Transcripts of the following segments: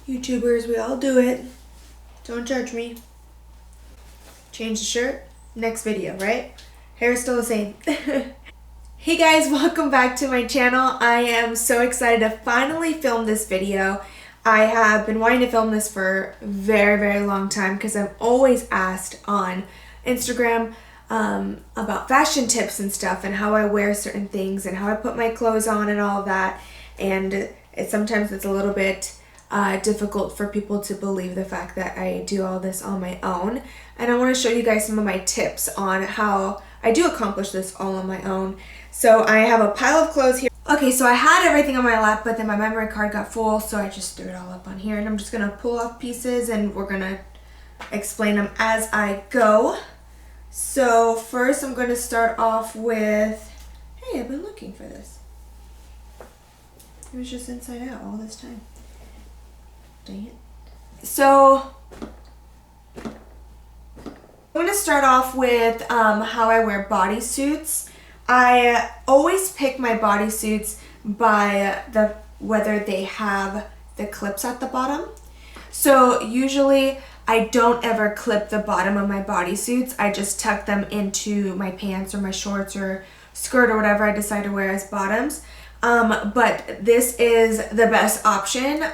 YouTubers, we all do it. Don't judge me. Change the shirt, next video, right? Hair's still the same. Hey guys, welcome back to my channel. I am so excited to finally film this video. I have been wanting to film this for a very long time because I'm always asked on Instagram about fashion tips and stuff and how I wear certain things and how I put my clothes on and all of that. And sometimes it's a little bit difficult for people to believe the fact that I do all this on my own. And I want to show you guys some of my tips on how I do accomplish this all on my own. So I have a pile of clothes here. Okay, so I had everything on my lap, but then my memory card got full, so I just threw it all up on here. And I'm just going to pull off pieces and we're going to explain them as I go. So first I'm going to start off with, hey, I've been looking for this. It was just inside out all this time. Dang it. So I'm going to start off with how I wear bodysuits. I always pick my bodysuits by whether they have the clips at the bottom. So usually I don't ever clip the bottom of my bodysuits. I just tuck them into my pants or my shorts or skirt or whatever I decide to wear as bottoms. But this is the best option.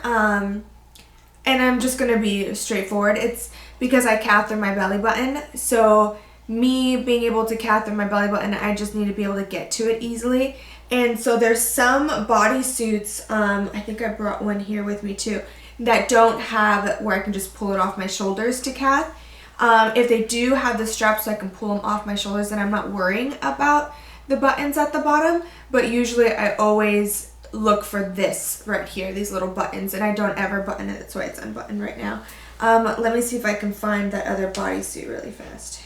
And I'm just going to be straightforward. It's because I calf through my belly button. So me being able to calf through my belly button, I just need to be able to get to it easily. And so there's some bodysuits, I think I brought one here with me too, that don't have where I can just pull it off my shoulders to calf. If they do have the straps so I can pull them off my shoulders, then I'm not worrying about the buttons at the bottom. But usually I always look for this right here, these little buttons, and I don't ever button it. That's why it's unbuttoned right now. Let me see if I can find that other bodysuit really fast.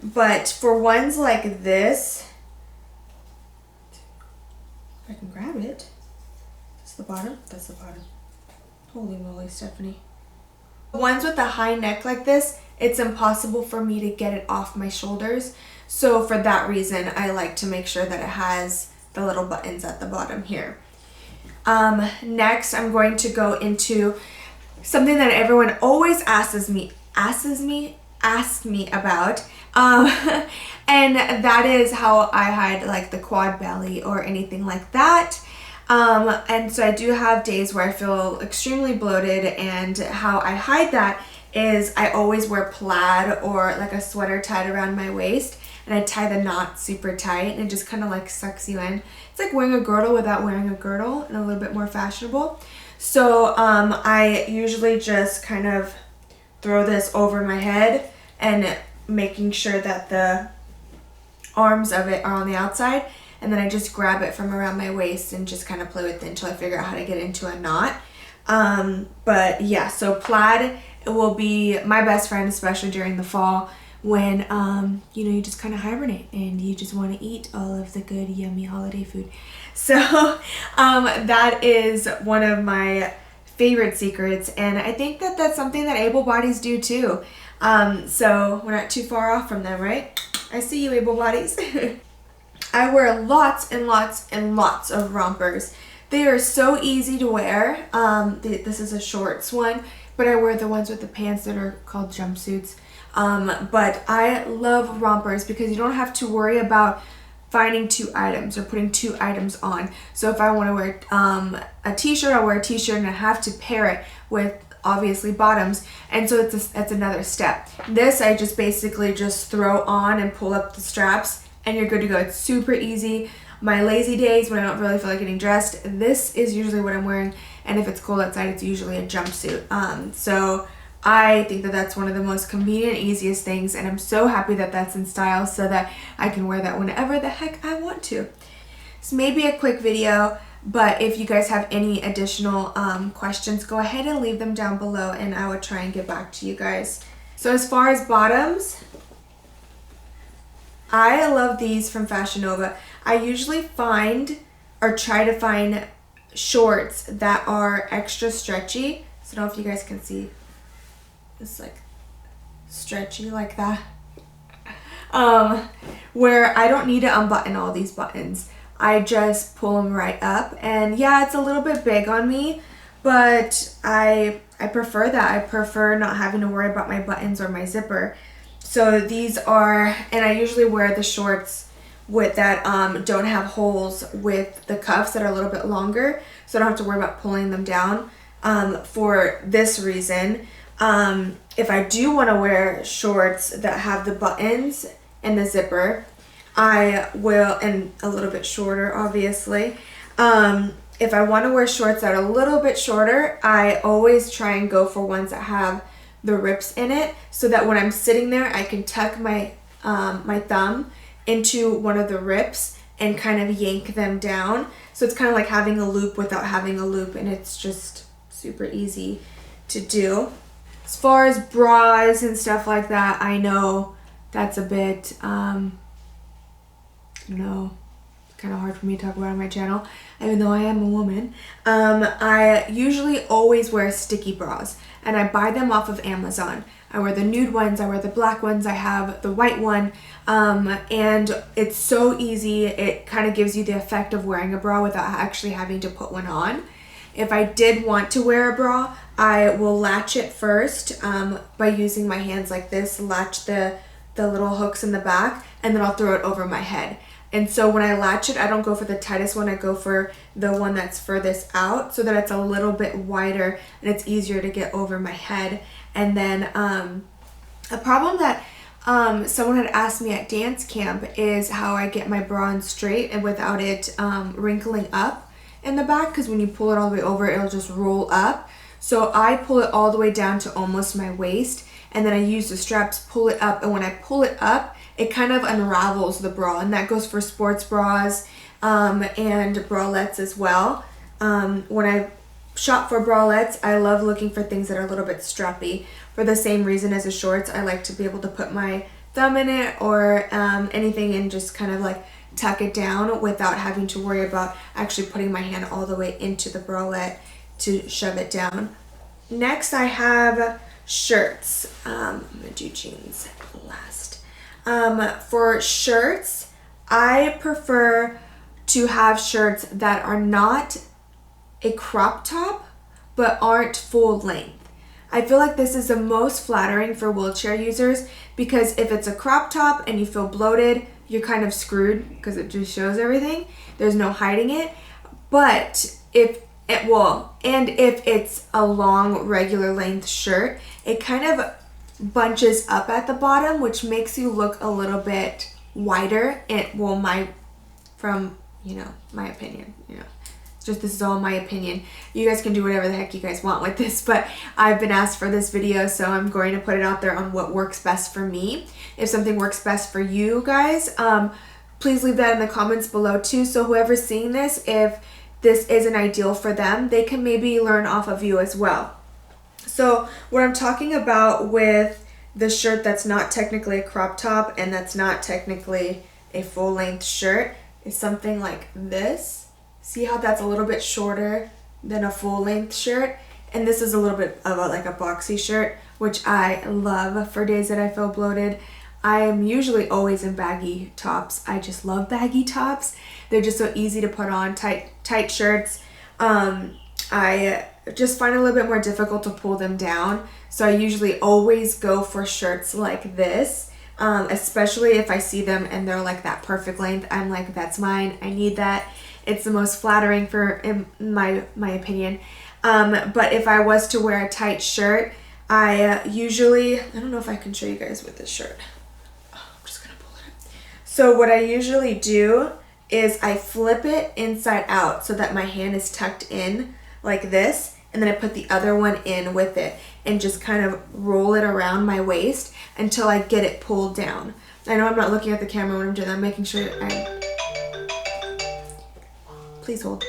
But for ones like this, if I can grab it. That's the bottom. That's the bottom. Holy moly, Stephanie. Ones with a high neck like this, it's impossible for me to get it off my shoulders. So for that reason, I like to make sure that it has the little buttons at the bottom here. Next, I'm going to go into something that everyone always asks me about. And that is how I hide like the quad belly or anything like that. And so I do have days where I feel extremely bloated, and how I hide that is I always wear plaid or like a sweater tied around my waist, and I tie the knot super tight and it just kind of like sucks you in. It's like wearing a girdle without wearing a girdle and a little bit more fashionable. So I usually just kind of throw this over my head and making sure that the arms of it are on the outside, and then I just grab it from around my waist and just kind of play with it until I figure out how to get into a knot. But yeah, so plaid will be my best friend, especially during the fall when you know, you just kind of hibernate and you just want to eat all of the good yummy holiday food. So that is one of my favorite secrets, and I think that that's something that able bodies do too. So we're not too far off from them, right? I see you, able bodies. I wear lots and lots and lots of rompers. They are so easy to wear. This is a shorts one, but I wear the ones with the pants that are called jumpsuits. But I love rompers because you don't have to worry about finding two items or putting two items on. So if I want to wear a t-shirt, I'll wear a t-shirt and I have to pair it with obviously bottoms, and so it's another step. This I just basically just throw on and pull up the straps and you're good to go. It's super easy. My lazy days when I don't really feel like getting dressed, this is usually what I'm wearing, and if it's cold outside, it's usually a jumpsuit. So I think that that's one of the most convenient, easiest things, and I'm so happy that that's in style so that I can wear that whenever the heck I want to. This may be a quick video, but if you guys have any additional questions, go ahead and leave them down below and I would try and get back to you guys. So as far as bottoms, I love these from Fashion Nova. I usually find or try to find shorts that are extra stretchy. So I don't know if you guys can see. It's like stretchy like that. Where I don't need to unbutton all these buttons. I just pull them right up, and yeah, it's a little bit big on me, but I prefer that. I prefer not having to worry about my buttons or my zipper. So these are, and I usually wear the shorts with that don't have holes with the cuffs that are a little bit longer, so I don't have to worry about pulling them down for this reason. If I do want to wear shorts that have the buttons and the zipper, I will, and a little bit shorter obviously. If I want to wear shorts that are a little bit shorter, I always try and go for ones that have the rips in it, so that when I'm sitting there I can tuck my my thumb into one of the rips and kind of yank them down. So it's kind of like having a loop without having a loop, and it's just super easy to do. As far as bras and stuff like that, I know that's a bit, kind of hard for me to talk about on my channel, even though I am a woman. I usually always wear sticky bras, and I buy them off of Amazon. I wear the nude ones, I wear the black ones, I have the white one, and it's so easy. It kind of gives you the effect of wearing a bra without actually having to put one on. If I did want to wear a bra, I will latch it first by using my hands like this, latch the little hooks in the back, and then I'll throw it over my head. And so when I latch it, I don't go for the tightest one, I go for the one that's furthest out, so that it's a little bit wider and it's easier to get over my head. And then a problem that someone had asked me at dance camp is how I get my bra on straight and without it wrinkling up in the back, because when you pull it all the way over, it'll just roll up. So I pull it all the way down to almost my waist, and then I use the straps, pull it up, and when I pull it up, it kind of unravels the bra, and that goes for sports bras and bralettes as well. When I shop for bralettes, I love looking for things that are a little bit strappy. For the same reason as the shorts, I like to be able to put my thumb in it or anything and just kind of like tuck it down without having to worry about actually putting my hand all the way into the bralette to shove it down. Next, I have shirts. I'm gonna do jeans last. For shirts, I prefer to have shirts that are not a crop top but aren't full length. I feel like this is the most flattering for wheelchair users, because if it's a crop top and you feel bloated, you're kind of screwed because it just shows everything. There's no hiding it. But if it's a long regular length shirt, it kind of bunches up at the bottom, which makes you look a little bit wider. My opinion, this is all my opinion. You guys can do whatever the heck you guys want with this, but I've been asked for this video, so I'm going to put it out there on what works best for me. If something works best for you guys, please leave that in the comments below too, so whoever's seeing this, if this isn't ideal for them, they can maybe learn off of you as well. So what I'm talking about with the shirt that's not technically a crop top and that's not technically a full-length shirt is something like this. See how that's a little bit shorter than a full-length shirt? And this is a little bit of like a boxy shirt, which I love for days that I feel bloated. I am usually always in baggy tops. I just love baggy tops. They're just so easy to put on, tight shirts. I just find it a little bit more difficult to pull them down. So I usually always go for shirts like this, especially if I see them and they're like that perfect length. I'm like, that's mine, I need that. It's the most flattering in my opinion. But if I was to wear a tight shirt, I don't know if I can show you guys with this shirt. I'm just gonna pull it up. So what I usually do is I flip it inside out so that my hand is tucked in like this, and then I put the other one in with it and just kind of roll it around my waist until I get it pulled down. I know I'm not looking at the camera when I'm doing that. I'm making sure Please hold.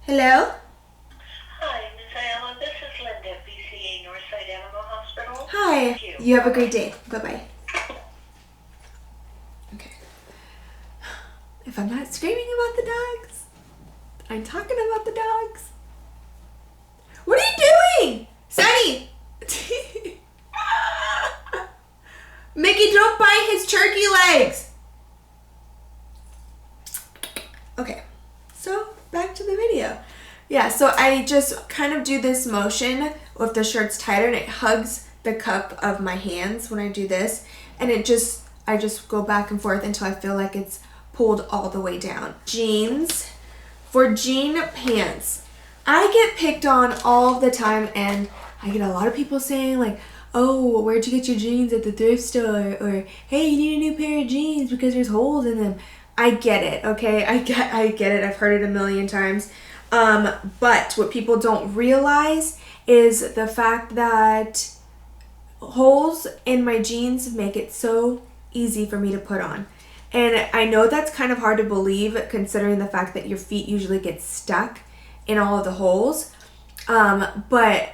Hello? Hi, Ms. Aiello. This is Linda, BCA Northside Animal Hospital. Hi. Thank You have a great day. Bye-bye. Okay. If I'm not screaming about the dogs, I'm talking about the dogs. What are you doing? Sunny! Mickey, don't bite his turkey legs! Okay, so back to the video. Yeah, so I just kind of do this motion if the shirt's tighter and it hugs the cup of my hands when I do this, and I just go back and forth until I feel like it's pulled all the way down. Jeans. For jean pants, I get picked on all the time, and I get a lot of people saying like, oh, where'd you get your jeans at the thrift store? Or, hey, you need a new pair of jeans because there's holes in them. I get it, okay? I get it. I've heard it a million times. But what people don't realize is the fact that holes in my jeans make it so easy for me to put on. And I know that's kind of hard to believe considering the fact that your feet usually get stuck in all of the holes. But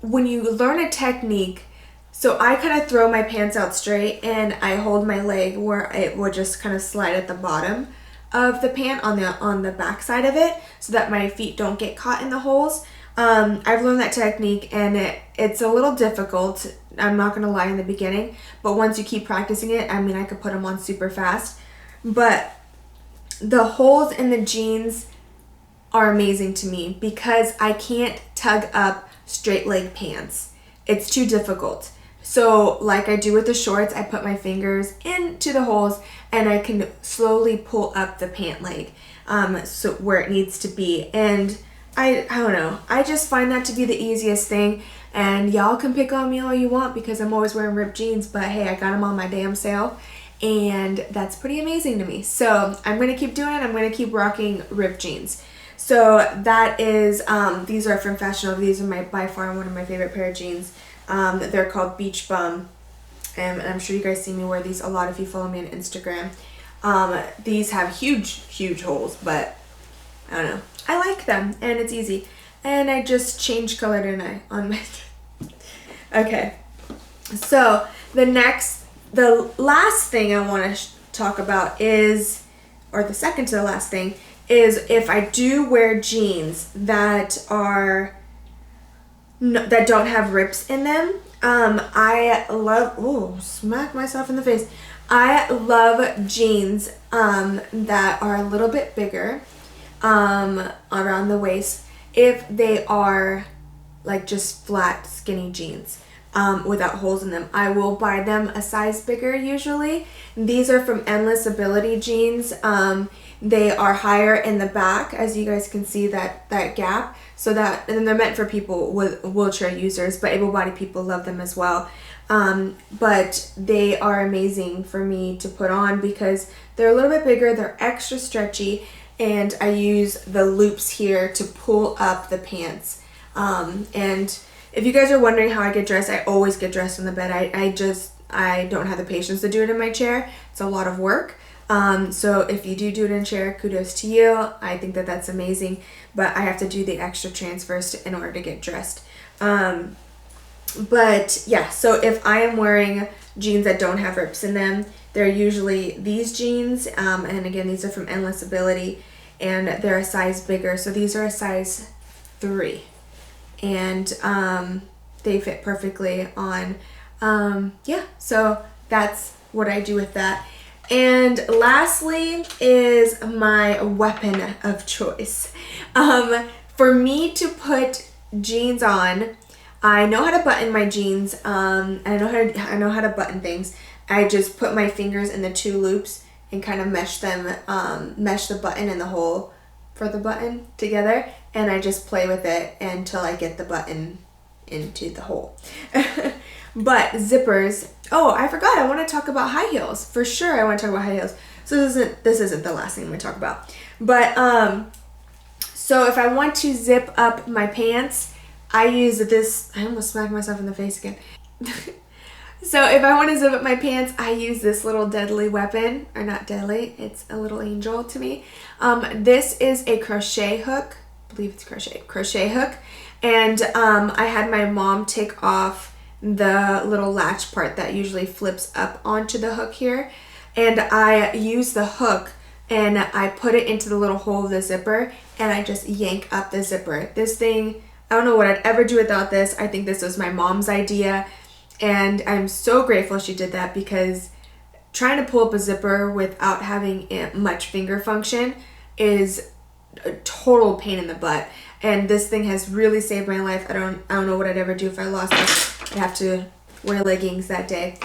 when you learn a technique, so I kind of throw my pants out straight and I hold my leg where it would just kind of slide at the bottom of the pant on the back side of it so that my feet don't get caught in the holes. I've learned that technique, and it's a little difficult, I'm not going to lie, in the beginning, but once you keep practicing it, I mean, I could put them on super fast. But the holes in the jeans are amazing to me because I can't tug up straight leg pants. It's too difficult. So like I do with the shorts, I put my fingers into the holes and I can slowly pull up the pant leg so where it needs to be. And I don't know, I just find that to be the easiest thing. And y'all can pick on me all you want because I'm always wearing ripped jeans, but hey, I got them on my damn sale, and that's pretty amazing to me. So I'm going to keep doing it. I'm going to keep rocking ripped jeans. So that is, these are from Fashion Nova. These are by far one of my favorite pair of jeans. They're called Beach Bum, and I'm sure you guys see me wear these a lot if you follow me on Instagram. These have huge holes, but I don't know. I like them, and it's easy. And I just changed color tonight on my... Okay. So the last thing I want to talk about is, or the second to the last thing, is if I do wear jeans that don't have rips in them. I love... smack myself in the face. I love jeans that are a little bit bigger around the waist if they are like just flat skinny jeans without holes in them. I will buy them a size bigger usually. These are from Endless Ability jeans. They are higher in the back, as you guys can see that gap, so that, and they're meant for people with wheelchair users, but able-bodied people love them as well. But they are amazing for me to put on because they're a little bit bigger, they're extra stretchy, and I use the loops here to pull up the pants. And if you guys are wondering how I get dressed, I always get dressed in the bed. I don't have the patience to do it in my chair. It's a lot of work. So if you do it in a chair, kudos to you. I think that that's amazing, but I have to do the extra transfers in order to get dressed. But yeah, so if I am wearing jeans that don't have rips in them, they're usually these jeans, and again, these are from Endless Ability, and they're a size bigger. So these are a size 3, and they fit perfectly on. Yeah, so that's what I do with that. And lastly is my weapon of choice. For me to put jeans on, I know how to button my jeans. I know how to button things. I just put my fingers in the 2 loops and kind of mesh them, mesh the button and the hole for the button together, and I just play with it until I get the button into the hole. But zippers, oh, I forgot, I want to talk about high heels. For sure I want to talk about high heels. So this isn't the last thing I'm going to talk about. But so if I want to zip up my pants, I use this, I almost smacked myself in the face again. So if I want to zip up my pants, I use this little deadly weapon, or not deadly, it's a little angel to me. This is a crochet hook, I believe it's crochet hook. And I had my mom take off the little latch part that usually flips up onto the hook here. And I use the hook and I put it into the little hole of the zipper and I just yank up the zipper. This thing, I don't know what I'd ever do without this. I think this was my mom's idea. And I'm so grateful she did that because trying to pull up a zipper without having much finger function is a total pain in the butt. And this thing has really saved my life. I don't know what I'd ever do if I lost this. I'd have to wear leggings that day.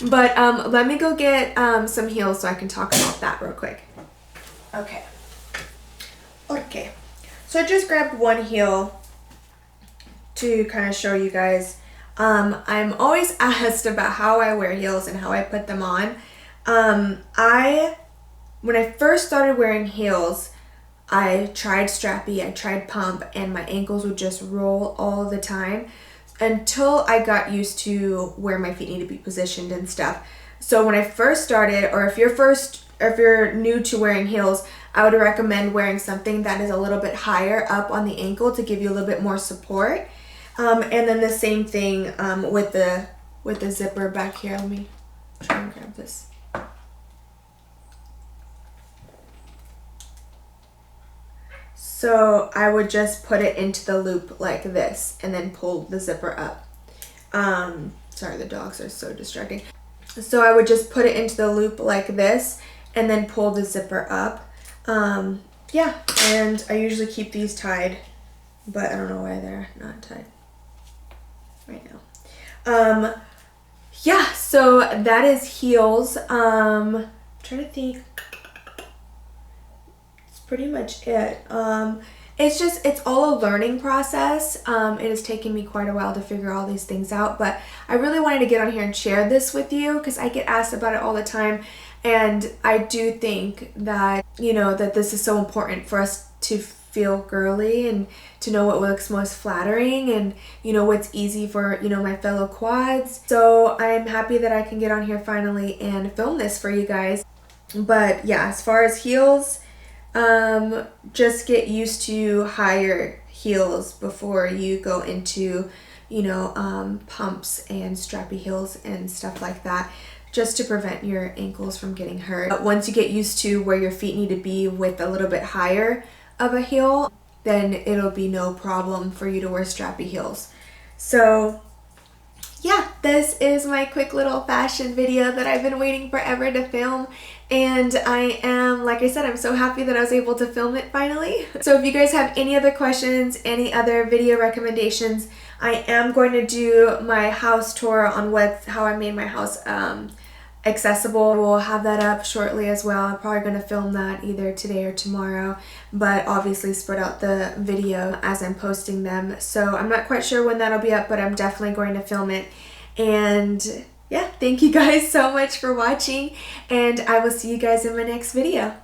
But let me go get some heels so I can talk about that real quick. Okay. So I just grabbed one heel to kind of show you guys. I'm always asked about how I wear heels and how I put them on. When I first started wearing heels, I tried strappy, I tried pump, and my ankles would just roll all the time until I got used to where my feet need to be positioned and stuff. So when I first started, or if you're new to wearing heels, I would recommend wearing something that is a little bit higher up on the ankle to give you a little bit more support. And then the same thing with the zipper back here. Let me try and grab this. So I would just put it into the loop like this and then pull the zipper up. Sorry, the dogs are so distracting. So I would just put it into the loop like this and then pull the zipper up. Yeah, and I usually keep these tied, but I don't know why they're not tied right now. Yeah, so that is heels. I'm trying to think. Pretty much it. It's all a learning process. It has taken me quite a while to figure all these things out, but I really wanted to get on here and share this with you because I get asked about it all the time, and I do think that, that this is so important for us to feel girly and to know what looks most flattering and what's easy for my fellow quads. So I'm happy that I can get on here finally and film this for you guys. But yeah, as far as heels, just get used to higher heels before you go into, pumps and strappy heels and stuff like that, just to prevent your ankles from getting hurt. But once you get used to where your feet need to be with a little bit higher of a heel, then it'll be no problem for you to wear strappy heels. So yeah, this is my quick little fashion video that I've been waiting forever to film, and I am, like I said, I'm so happy that I was able to film it finally. So if you guys have any other questions, any other video recommendations, I am going to do my house tour on how I made my house accessible. We'll have that up shortly as well. I'm probably going to film that either today or tomorrow, but obviously spread out the video as I'm posting them. So I'm not quite sure when that'll be up, but I'm definitely going to film it. And yeah, thank you guys so much for watching, and I will see you guys in my next video.